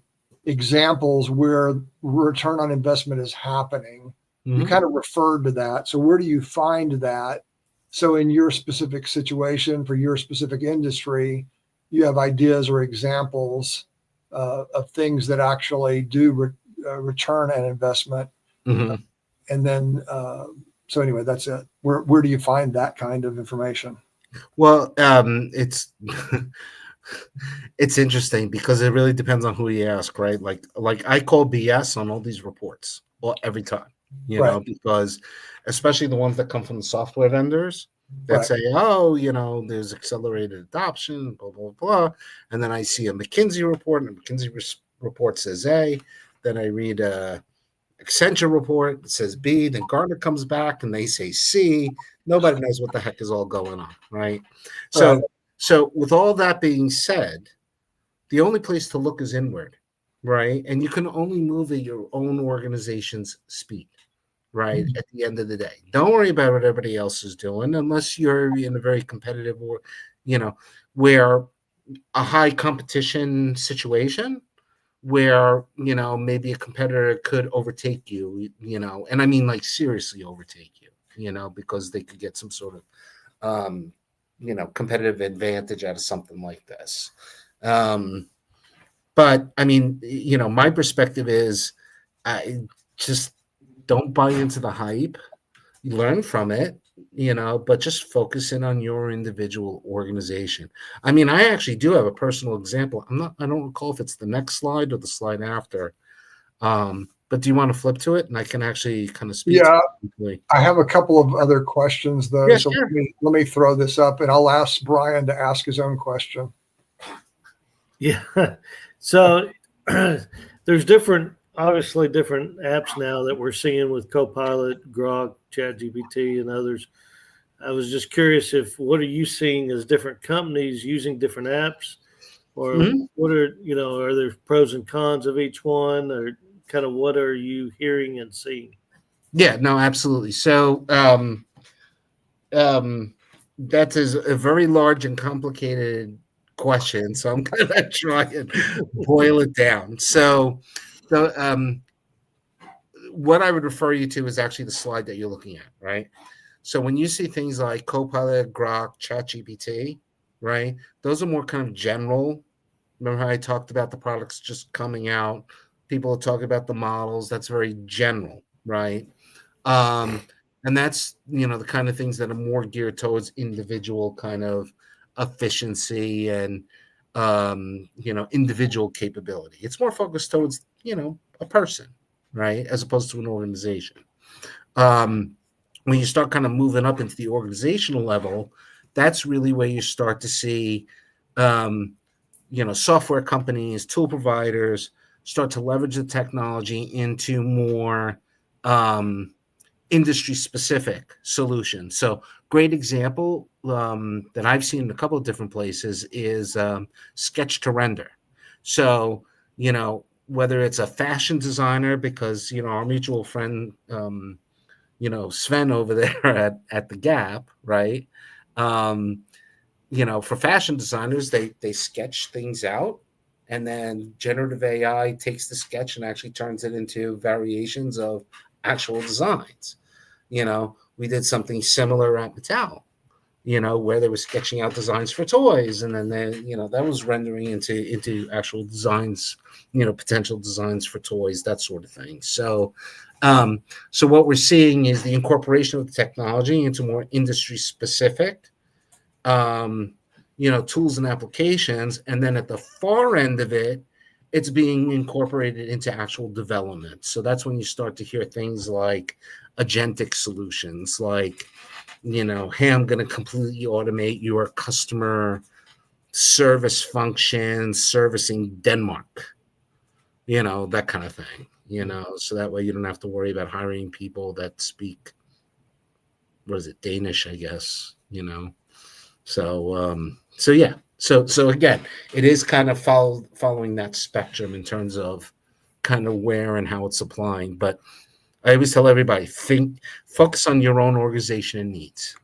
examples where return on investment is happening. Mm-hmm. You kind of referred to that. So where do you find that? So in your specific situation for your specific industry, you have ideas or examples of things that actually do return on investment. Mm-hmm. And then so anyway, that's it. Where do you find that kind of information? Well, it's it's interesting because it really depends on who you ask, right? Like I call BS on all these reports, every time, because especially the ones that come from the software vendors that say, oh, there's accelerated adoption, blah, blah, blah. And then I see a McKinsey report, and a McKinsey report says A. Then I read Accenture report, it says B, then Gartner comes back and they say C. Nobody knows what the heck is all going on, right? So with all that being said, the only place to look is inward, right? And you can only move at your own organization's speed, right? Mm-hmm. At the end of the day, don't worry about what everybody else is doing unless you're in a very competitive or, where a high competition situation where, maybe a competitor could overtake you, and I mean like seriously overtake you, because they could get some sort of, competitive advantage out of something like this. But I mean, my perspective is I just don't buy into the hype, learn from it, but just focus in on your individual organization. I mean, I actually do have a personal example. I don't recall if it's the next slide or the slide after. But do you want to flip to it? And I can actually kind of speak to it. I have a couple of other questions though. Yeah, so sure. let me throw this up and I'll ask Brian to ask his own question. Yeah. So there's obviously different apps now that we're seeing with Copilot, Grok, ChatGPT, and others. I was just curious what are you seeing as different companies using different apps, or what are there pros and cons of each one, or kind of what are you hearing and seeing? Yeah, no, absolutely. So that is a very large and complicated question. So I'm going to try and boil it down. So what I would refer you to is actually the slide that you're looking at, right? So when you see things like Copilot, Grok, ChatGPT, right? Those are more kind of general. Remember how I talked about the products just coming out? People are talking about the models. That's very general, right? Um, and that's, the kind of things that are more geared towards individual kind of efficiency and, individual capability. It's more focused towards, a person, right? As opposed to an organization. When you start kind of moving up into the organizational level, that's really where you start to see, software companies, tool providers start to leverage the technology into more industry specific solutions. So, great example that I've seen in a couple of different places is sketch to render. So, whether it's a fashion designer, because our mutual friend Sven over there at the Gap, right? For fashion designers, they sketch things out, and then generative AI takes the sketch and actually turns it into variations of actual designs. We did something similar at Mattel, where they were sketching out designs for toys, and then that was rendering into actual designs, potential designs for toys, that sort of thing. So what we're seeing is the incorporation of the technology into more industry specific tools and applications, and then at the far end of it, it's being incorporated into actual development. So that's when you start to hear things like agentic solutions, like, hey, I'm going to completely automate your customer service function, servicing Denmark, that kind of thing, so that way you don't have to worry about hiring people that speak, Danish, I guess, So yeah. So again, it is kind of following that spectrum in terms of kind of where and how it's applying. But I always tell everybody, focus on your own organization and needs.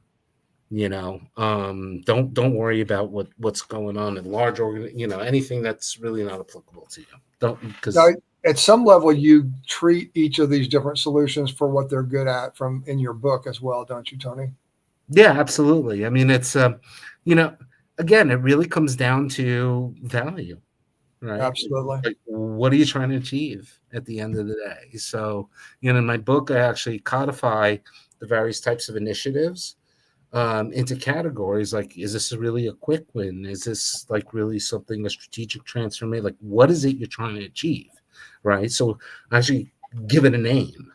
Don't worry about what's going on in large anything that's really not applicable to you. Don't, because now, at some level, you treat each of these different solutions for what they're good at from in your book as well, don't you, Tony? Yeah, absolutely. I mean, it's again, it really comes down to value, right? Absolutely. Like, what are you trying to achieve at the end of the day? So, in my book, I actually codify the various types of initiatives into categories. Like, is this really a quick win? Is this like really something, a strategic transformation? Like, what is it you're trying to achieve, right? So actually give it a name.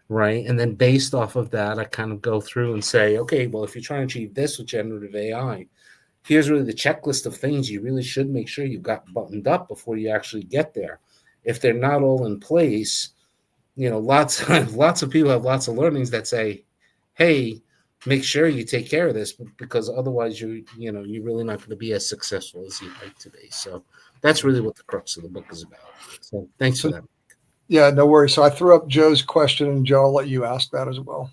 Right. And then based off of that, I kind of go through and say, okay, well, if you're trying to achieve this with generative AI, here's really the checklist of things you really should make sure you've got buttoned up before you actually get there. If they're not all in place, lots of people have lots of learnings that say, hey, make sure you take care of this, because otherwise you're really not going to be as successful as you'd like to be. So that's really what the crux of the book is about. So thanks for that. Yeah, no worries. So I threw up Joe's question, and Joe, I'll let you ask that as well.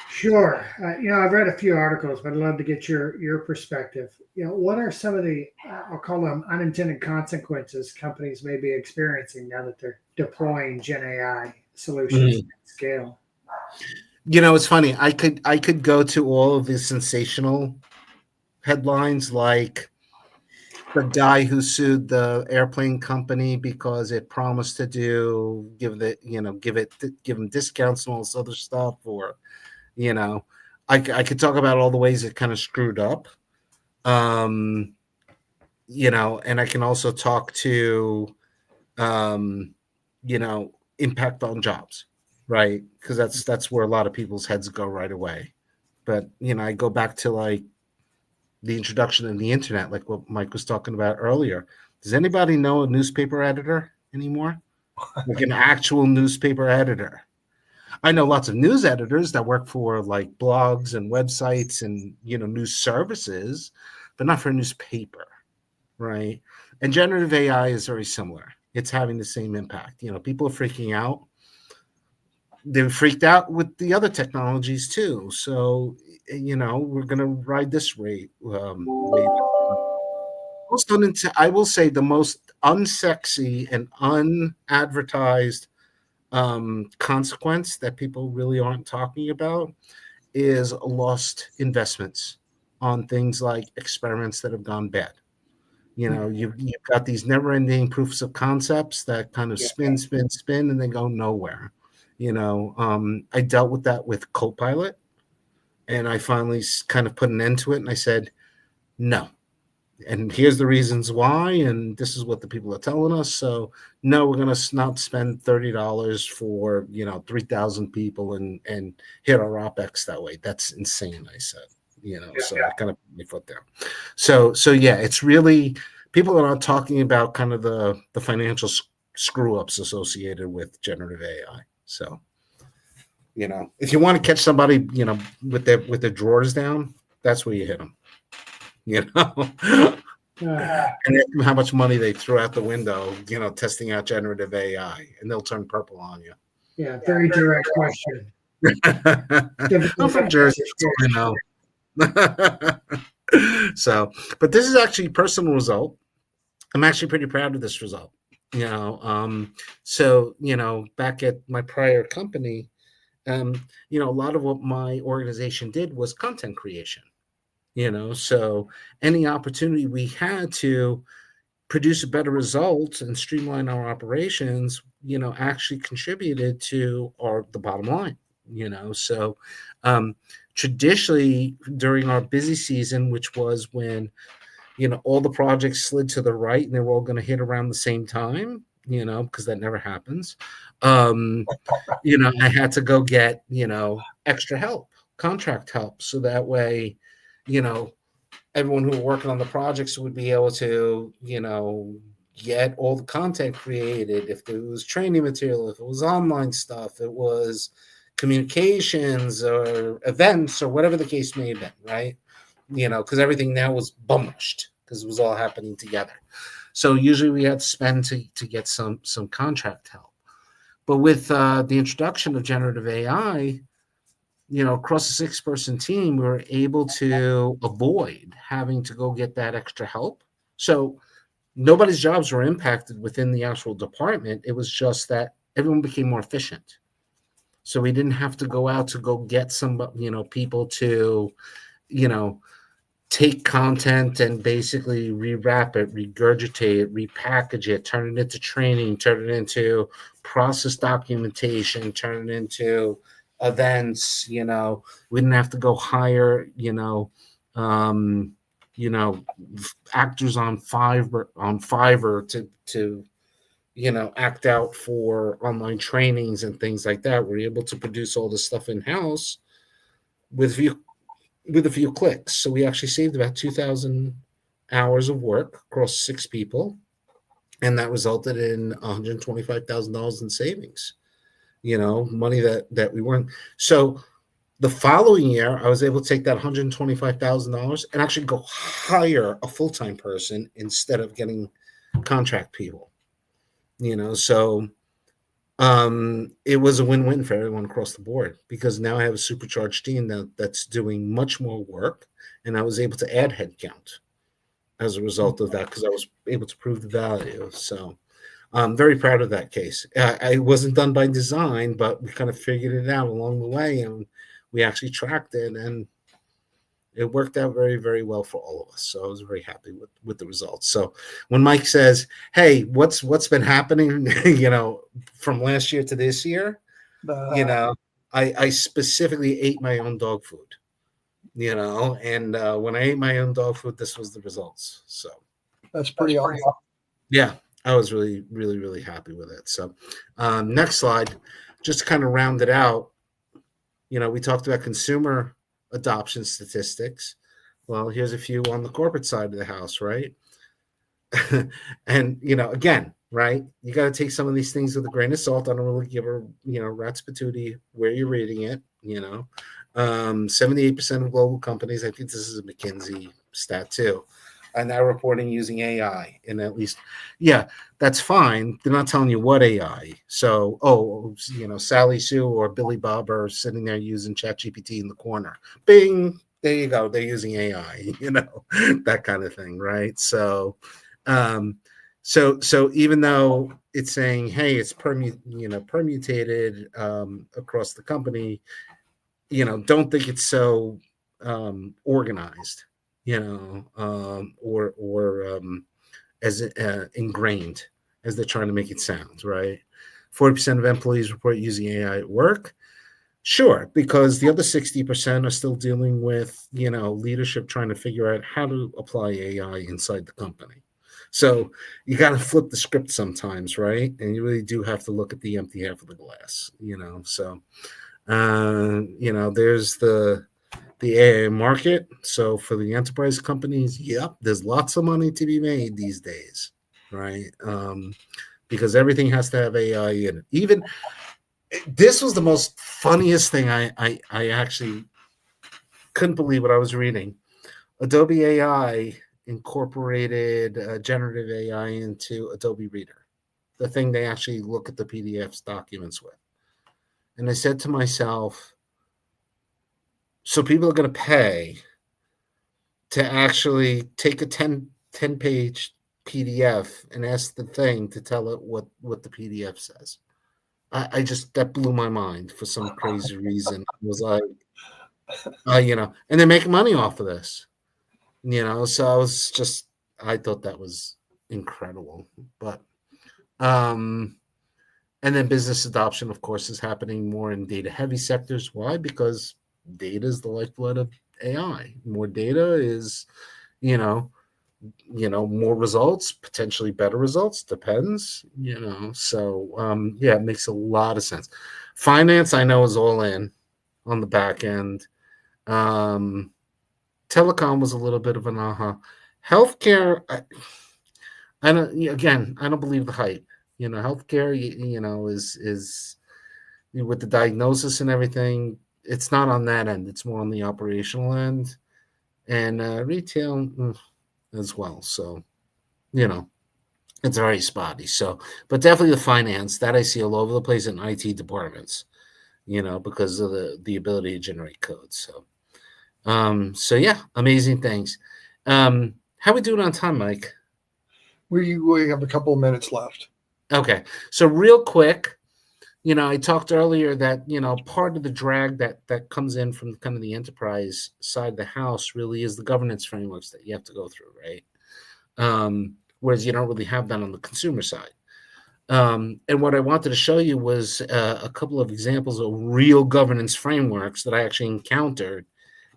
Sure. I've read a few articles, but I'd love to get your perspective. What are some of the, I'll call them unintended consequences companies may be experiencing now that they're deploying Gen AI solutions at scale? It's funny. I could go to all of the sensational headlines, like the guy who sued the airplane company because it promised to give him discounts and all this other stuff, or I could talk about all the ways it kind of screwed up, and I can also talk to impact on jobs, right? Because that's where a lot of people's heads go right away. But I go back to like the introduction of the internet, like what Mike was talking about earlier. Does anybody know a newspaper editor anymore? Like an actual newspaper editor. I know lots of news editors that work for like blogs and websites and news services, but not for a newspaper, right? And generative AI is very similar. It's having the same impact. People are freaking out. They're freaked out with the other technologies too. So, we're going to ride this wave. I will say the most unsexy and unadvertised consequence that people really aren't talking about is lost investments on things like experiments that have gone bad. You've got these never-ending proofs of concepts that kind of spin, and they go nowhere. I dealt with that with Copilot, and I finally kind of put an end to it. And I said, no. And here's the reasons why, and this is what the people are telling us. So, no, we're going to not spend $30 for 3,000 people and hit our OpEx that way. That's insane, I said. So I kind of put my foot down. So yeah, it's really, people are not talking about kind of the financial screw ups associated with generative AI. So, if you want to catch somebody, with their drawers down, that's where you hit them. And how much money they threw out the window, testing out generative AI, and they'll turn purple on you. Yeah, very direct question. I'm from Jersey, I know. So, but this is actually a personal result. I'm actually pretty proud of this result. So back at my prior company, a lot of what my organization did was content creation. So any opportunity we had to produce a better result and streamline our operations, actually contributed to the bottom line. So traditionally during our busy season, which was when all the projects slid to the right and they were all going to hit around the same time, because that never happens. I had to go get extra help, contract help, so that way everyone who were working on the projects would be able to get all the content created. If it was training material, if it was online stuff, it was communications or events or whatever the case may have been, right? Because everything now was bunched because it was all happening together. So usually we had to spend to get some contract help. But with the introduction of generative AI, across a 6-person team, we were able to avoid having to go get that extra help. So nobody's jobs were impacted within the actual department. It was just that everyone became more efficient. So we didn't have to go out to go get some, people to, take content and basically rewrap it, regurgitate it, repackage it, turn it into training, turn it into process documentation, turn it into events. We didn't have to go hire, actors on Fiverr to act out for online trainings and things like that. We're able to produce all this stuff in-house with a few clicks. So we actually saved about 2,000 hours of work across 6 people, and that resulted in $125,000 in savings. Money that we weren't. So the following year, I was able to take that $125,000 and actually go hire a full-time person instead of getting contract people. So it was a win-win for everyone across the board, because now I have a supercharged team that's doing much more work, and I was able to add headcount as a result of that because I was able to prove the value. So I'm very proud of that case. I wasn't done by design, but we kind of figured it out along the way, and we actually tracked it, and it worked out very, very well for all of us. So I was very happy with the results. So when Mike says, "Hey, what's been happening?" From last year to this year, I specifically ate my own dog food. And when I ate my own dog food, this was the results. So that's pretty awesome. Yeah, I was really, really, really happy with it. So next slide, just to kind of round it out. We talked about consumer adoption statistics. Well, here's a few on the corporate side of the house, right? And again, right, you got to take some of these things with a grain of salt. I don't really give a rat's patootie where you're reading it. 78% of global companies, I think this is a McKinsey stat too, are now reporting using AI. And at least, that's fine. They're not telling you what AI. So, Sally Sue or Billy Bob are sitting there using ChatGPT in the corner. Bing, there you go. They're using AI, that kind of thing, right? So, so even though it's saying, hey, it's permutated across the company, don't think it's so organized, or as ingrained as they're trying to make it sound, right? 40% of employees report using AI at work. Sure, because the other 60% are still dealing with, leadership trying to figure out how to apply AI inside the company. So you got to flip the script sometimes, right? And you really do have to look at the empty half of the glass, So, there's the AI market. So for the enterprise companies, yep, there's lots of money to be made these days, right? Because everything has to have AI in it. Even this was the most funniest thing. I actually couldn't believe what I was reading. Adobe AI incorporated generative AI into Adobe Reader, the thing they actually look at the PDFs documents with. And I said to myself, so people are going to pay to actually take a 10-page PDF and ask the thing to tell it what the PDF says. I just, that blew my mind for some crazy reason. It was like, and they're making money off of this, so I thought that was incredible. But, and then business adoption, of course, is happening more in data heavy sectors. Why? Because data is the lifeblood of AI. More data is, more results, potentially better results, depends, So, it makes a lot of sense. Finance, I know, is all in on the back end. Telecom was a little bit of an aha. Healthcare, I don't believe the hype. Healthcare, is with the diagnosis and everything, it's not on that end. It's more on the operational end, and retail as well. So, it's very spotty. So, but definitely the finance that I see all over the place in IT departments, because of the ability to generate code. So, yeah, amazing things. How we doing on time, Mike? We have a couple of minutes left. Okay, so real quick, I talked earlier that part of the drag that comes in from kind of the enterprise side of the house really is the governance frameworks that you have to go through, right? Whereas you don't really have that on the consumer side. And what I wanted to show you was a couple of examples of real governance frameworks that I actually encountered,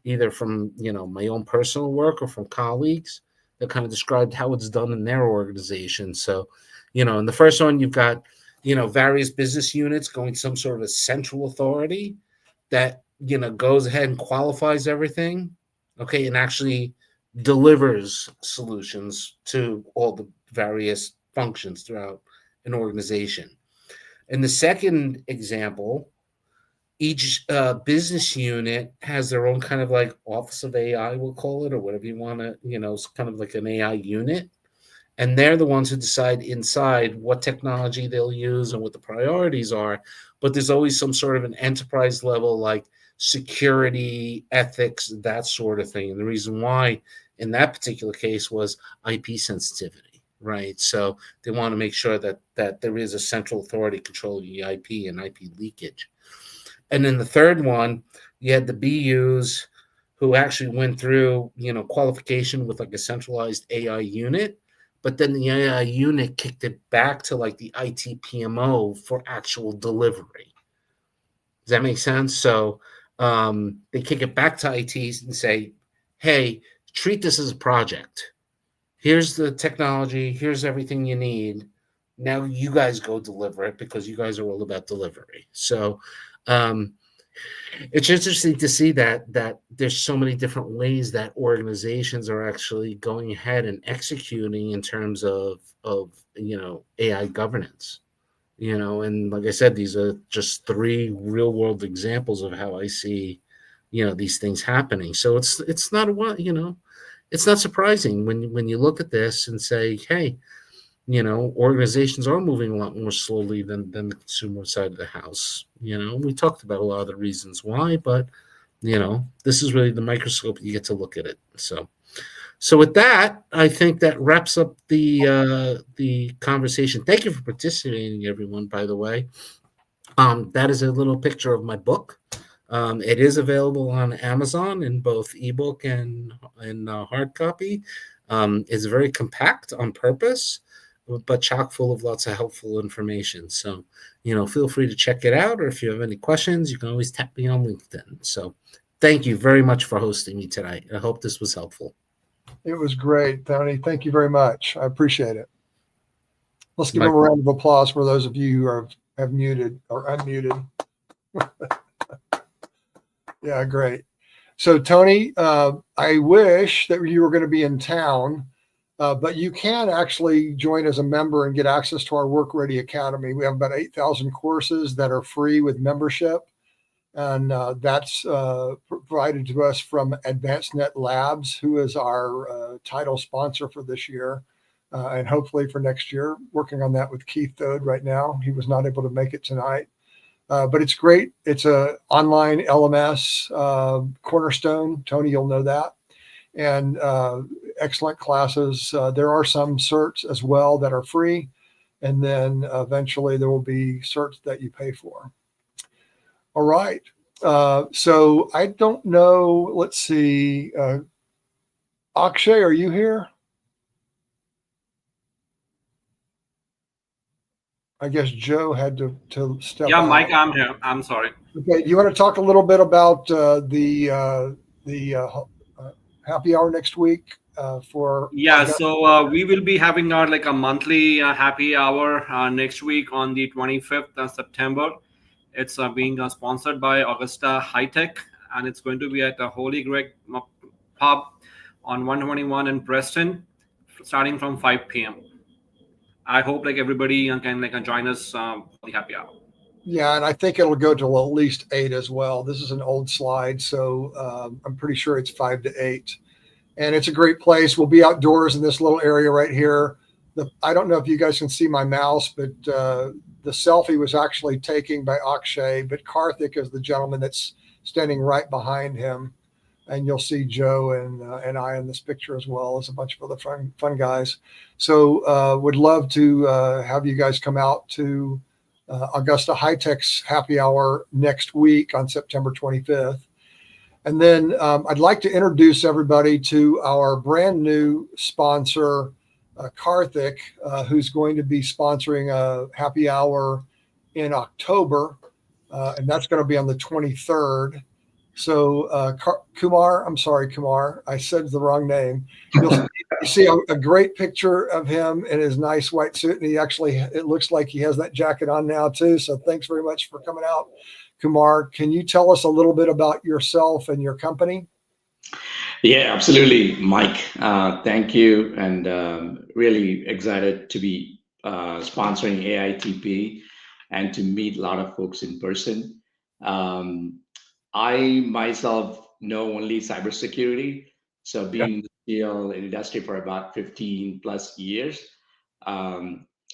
either from my own personal work or from colleagues that kind of described how it's done in their organization. So, in the first one, you've got various business units going some sort of a central authority that goes ahead and qualifies everything, okay, and actually delivers solutions to all the various functions throughout an organization. In the second example, each business unit has their own kind of like office of AI, we'll call it, or whatever you want to, it's kind of like an AI unit. And they're the ones who decide inside what technology they'll use and what the priorities are. But there's always some sort of an enterprise level, like security, ethics, that sort of thing. And the reason why in that particular case was IP sensitivity, right? So they want to make sure that there is a central authority controlling the IP and IP leakage. And then the third one, you had the BUs who actually went through, qualification with like a centralized AI unit. But then the AI unit kicked it back to like the IT PMO for actual delivery. Does that make sense? So they kick it back to IT and say, hey, treat this as a project. Here's the technology. Here's everything you need. Now you guys go deliver it because you guys are all about delivery. So it's interesting to see that there's so many different ways that organizations are actually going ahead and executing in terms of AI governance. And like I said, these are just 3 real world examples of how I see these things happening. So it's not it's not surprising when you look at this and say, hey, organizations are moving a lot more slowly than the consumer side of the house. We talked about a lot of the reasons why, but this is really the microscope you get to look at it. So with that, I think that wraps up the conversation. Thank you for participating, everyone. By the way, that is a little picture of my book. It is available on Amazon in both ebook and hard copy. It's very compact on purpose, but chock full of lots of helpful information. So, feel free to check it out, or if you have any questions, you can always tap me on LinkedIn. So thank you very much for hosting me tonight. I hope this was helpful. It was great, Tony. Thank you very much. I appreciate it. Let's give him a round of applause for those of you who have muted or unmuted. Yeah, great. So, Tony, I wish that you were going to be in town, but you can actually join as a member and get access to our Work Ready Academy. We have about 8,000 courses that are free with membership, and that's provided to us from AdvancedNet Labs, who is our title sponsor for this year, and hopefully for next year. Working on that with Keith Thode right now. He was not able to make it tonight. But it's great. It's a online LMS cornerstone. Tony, you'll know that. And excellent classes. There are some certs as well that are free. And then eventually there will be certs that you pay for. All right. So I don't know. Let's see. Akshay, are you here? I guess Joe had to step out. Mike, I'm here. I'm sorry. Okay, you want to talk a little bit about the happy hour next week for? Yeah, so we will be having our like a monthly happy hour next week on the 25th of September. It's being sponsored by Augusta High Tech, and it's going to be at the Holy Greg Pub on 121 in Preston, starting from 5 p.m. I hope like everybody can join us for the happy hour. Yeah, and I think it'll go till at least 8 as well. This is an old slide, so I'm pretty sure it's 5 to 8. And it's a great place. We'll be outdoors in this little area right here. I don't know if you guys can see my mouse, but the selfie was actually taken by Akshay, but Karthik is the gentleman that's standing right behind him. And you'll see Joe and I in this picture, as well as a bunch of other fun guys. So would love to have you guys come out to Augusta High Tech's happy hour next week on September 25th. And then I'd like to introduce everybody to our brand new sponsor, Karthik, who's going to be sponsoring a happy hour in October. And that's going to be on the 23rd. So Kumar, I'm sorry, Kumar, I said the wrong name. You see a great picture of him in his nice white suit. And it looks like he has that jacket on now too. So thanks very much for coming out. Kumar, can you tell us a little bit about yourself and your company? Yeah, absolutely, Mike. Thank you. And really excited to be sponsoring AITP and to meet a lot of folks in person. I myself know only cybersecurity. So being in the industry for about 15 plus years,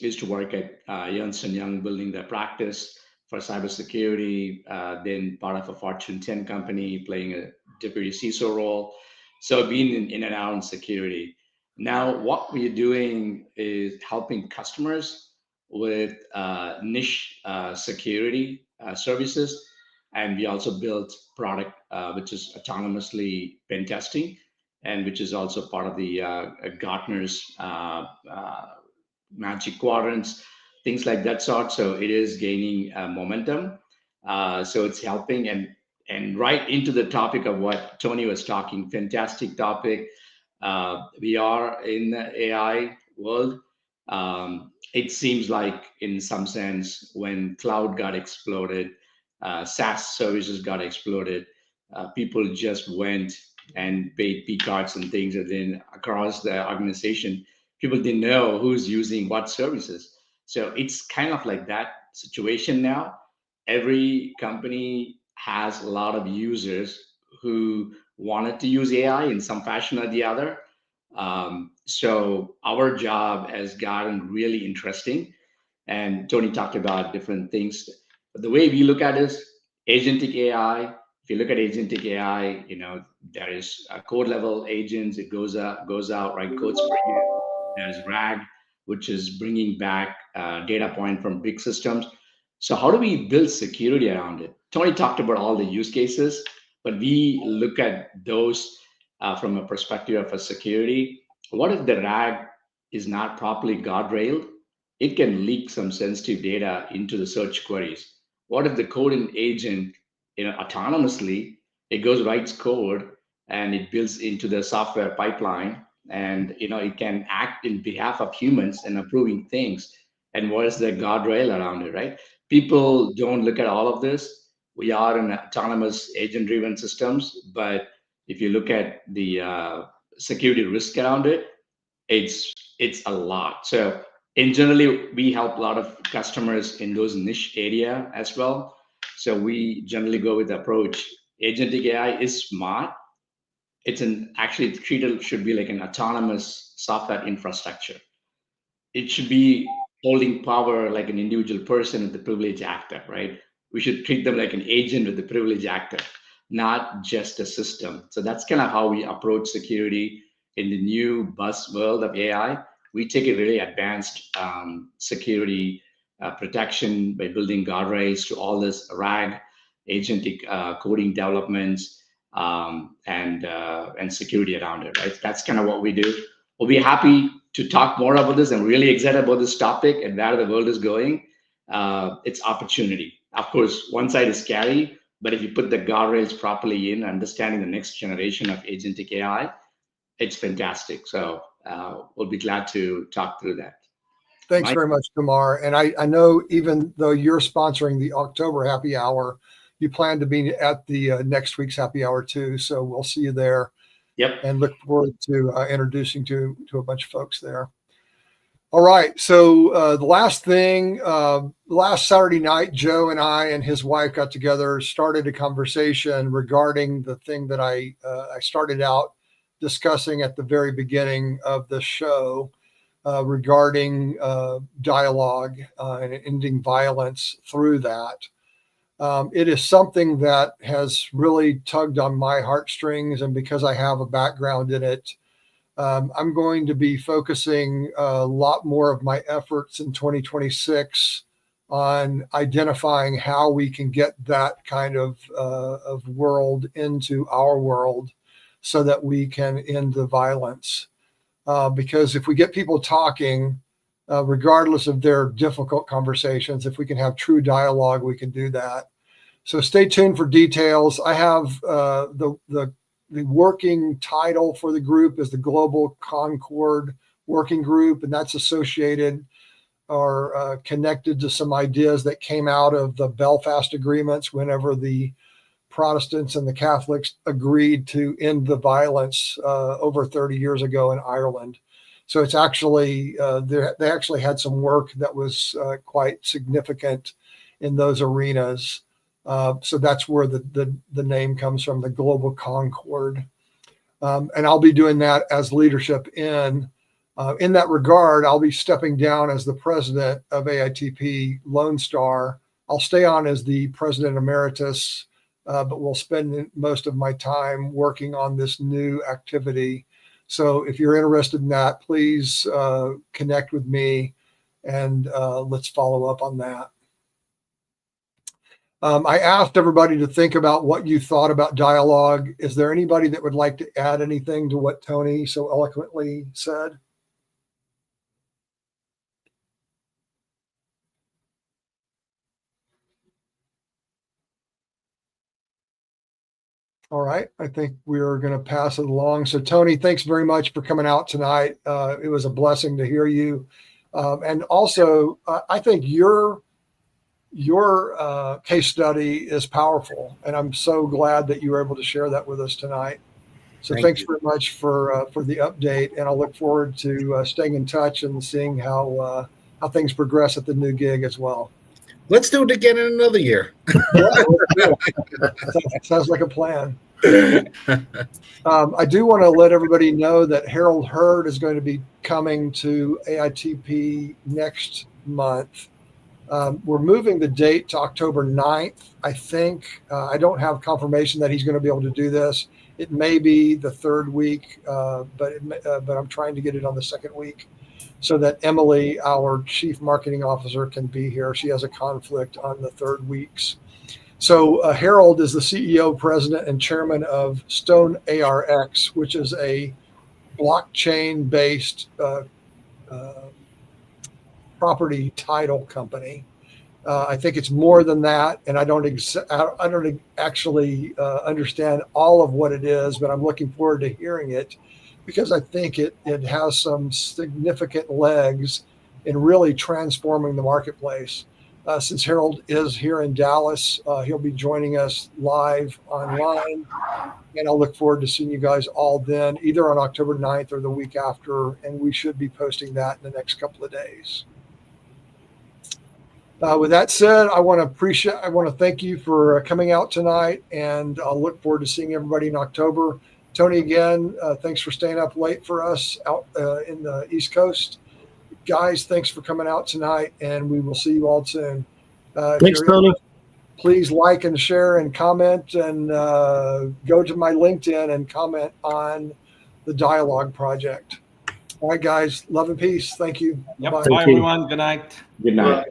used to work at Ernst & Young building their practice for cybersecurity, then part of a Fortune 10 company playing a deputy CISO role. So being in and out in security. Now what we're doing is helping customers with niche security services. And we also built product which is autonomously pen testing, and which is also part of the Gartner's Magic Quadrants, things like that sort. So it is gaining momentum. So it's helping, and right into the topic of what Tony was talking, fantastic topic. We are in the AI world. It seems like in some sense when cloud got exploded, SaaS services got exploded. People just went and paid P cards and things, and then across the organization, people didn't know who's using what services. So it's kind of like that situation now. Every company has a lot of users who wanted to use AI in some fashion or the other. So our job has gotten really interesting. And Tony talked about different things. But the way we look at it is agentic AI. If you look at agentic AI, there is code level agents. It goes out, write codes for you. There's RAG, which is bringing back data point from big systems. So how do we build security around it? Tony talked about all the use cases, but we look at those from a perspective of a security. What if the RAG is not properly guardrailed? It can leak some sensitive data into the search queries. What if the coding agent, autonomously, it goes writes code and it builds into the software pipeline, and it can act in behalf of humans and approving things. And what is the guardrail around it, right? People don't look at all of this. We are in autonomous agent driven systems, but if you look at the security risk around it, it's a lot. So in generally, we help a lot of customers in those niche area as well. So we generally go with the approach. Agentic AI is smart. It's an actually treated should be like an autonomous software infrastructure. It should be holding power like an individual person with the privilege actor, right? We should treat them like an agent with the privilege actor, not just a system. So that's kind of how we approach security in the new buzz world of AI. We take a really advanced security protection by building guardrails to all this RAG, agentic coding developments, and security around it, right? That's kind of what we do. We'll be happy to talk more about this. I'm really excited about this topic and where the world is going. It's opportunity. Of course, one side is scary, but if you put the guardrails properly in, understanding the next generation of agentic AI, it's fantastic. So we'll be glad to talk through that. Thanks very much, Kumar. And I know even though you're sponsoring the October happy hour, you plan to be at the next week's happy hour too. So we'll see you there. Yep. And look forward to introducing to a bunch of folks there. All right. So the last thing, last Saturday night, Joe and I and his wife got together, started a conversation regarding the thing that I started out discussing at the very beginning of the show regarding dialogue and ending violence through that. It is something that has really tugged on my heartstrings, and because I have a background in it, I'm going to be focusing a lot more of my efforts in 2026 on identifying how we can get that kind of world into our world so that we can end the violence. Because if we get people talking, regardless of their difficult conversations, if we can have true dialogue, we can do that. So stay tuned for details. I have the working title for the group is the Global Concord Working Group, and that's associated or connected to some ideas that came out of the Belfast agreements whenever the Protestants and the Catholics agreed to end the violence over 30 years ago in Ireland. So it's actually, they actually had some work that was quite significant in those arenas. So that's where the name comes from, the Global Concord. And I'll be doing that as leadership in that regard. I'll be stepping down as the president of AITP Lone Star. I'll stay on as the president emeritus, but we'll spend most of my time working on this new activity. So if you're interested in that, please connect with me and let's follow up on that. I asked everybody to think about what you thought about dialogue. Is there anybody that would like to add anything to what Tony so eloquently said? All right. I think we're going to pass it along. So Tony, thanks very much for coming out tonight. It was a blessing to hear you. And also, I think your case study is powerful, and I'm so glad that you were able to share that with us tonight. So thanks very much for the update, and I'll look forward to staying in touch and seeing how things progress at the new gig as well. Let's do it again in another year. Sounds like a plan. I do want to let everybody know that Harold Hurd is going to be coming to AITP next month. We're moving the date to October 9th, I think. I don't have confirmation that he's going to be able to do this. It may be the third week, but I'm trying to get it on the second week. so that Emily, our chief marketing officer, can be here. She has a conflict on the third weeks. So Harold is the CEO, president, and chairman of Stone ARX, which is a blockchain-based property title company. I think it's more than that, and I don't actually understand all of what it is, but I'm looking forward to hearing it because I think it has some significant legs in really transforming the marketplace. Since Harold is here in Dallas, he'll be joining us live online, and I'll look forward to seeing you guys all then, either on October 9th or the week after, and we should be posting that in the next couple of days. With that said, I want to thank you for coming out tonight, and I'll look forward to seeing everybody in October. Tony, again, thanks for staying up late for us out in the East Coast. Guys, thanks for coming out tonight, and we will see you all soon. Thanks, Tony. Please like and share and comment, and go to my LinkedIn and comment on the Dialogue project. All right, guys, love and peace. Thank you. Yep. Thank Bye, you. everyone. Good night. Good night.